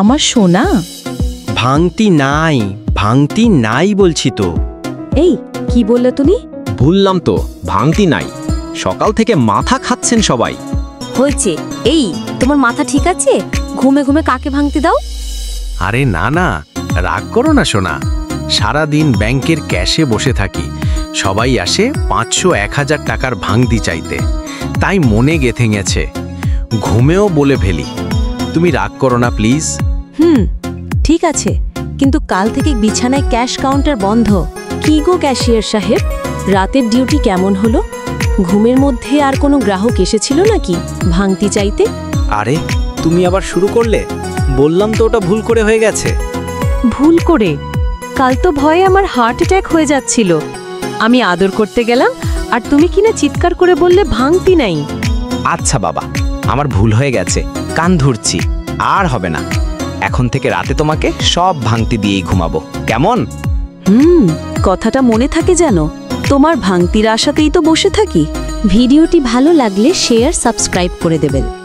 আমার সোনা। ভাঙতি নাই বলছি তো। এই কি বললে তুমি? ভুললাম তো, ভাঙতি নাই। সকাল থেকে মাথা খাচ্ছেন সবাই। হয়েছে। এই তোমার মাথা ঠিক আছে? ঘুমে ঘুমে কাকে ভাঙতি দাও? আরে না, রাগ করো না সোনা। সারাদিন ব্যাংকের ক্যাশে বসে থাকি, সবাই আসে 500-1000 টাকার ভাঙতি চাইতে, তাই মনে গেঁথে গেছে। ঘুমেও বলে ফেলি। তুমি রাগ করো না প্লিজ। ঠিক আছে, কিন্তু কাল থেকে বিছানায় ক্যাশ কাউন্টার বন্ধ। কি গো ক্যাশিয়ার সাহেব, রাতের ডিউটি কেমন হলো? ঘুমের মধ্যে আর কোনো গ্রাহক এসেছিল নাকি ভাঙতি চাইতে? আরে তুমি আবার শুরু করলে? বললাম তো ওটা ভুল করে হয়ে গেছে। ভুল করে? কাল তো ভয়ে আমার হার্ট অ্যাটাক হয়ে যাচ্ছিল। আমি আদর করতে গেলাম আর তুমি কিনা চিৎকার করে বললে ভাঙতি নাই। আচ্ছা বাবা, আমার ভুল হয়ে গেছে, কান ধরছি, আর হবে না। এখন থেকে রাতে তোমাকে সব ভাঙতি দিয়েই ঘুমাবো, কেমন? কথাটা মনে থাকে যেন। তোমার ভাঙতির আশাতেই তো বসে থাকি। ভিডিওটি ভালো লাগলে শেয়ার, সাবস্ক্রাইব করে দেবেন।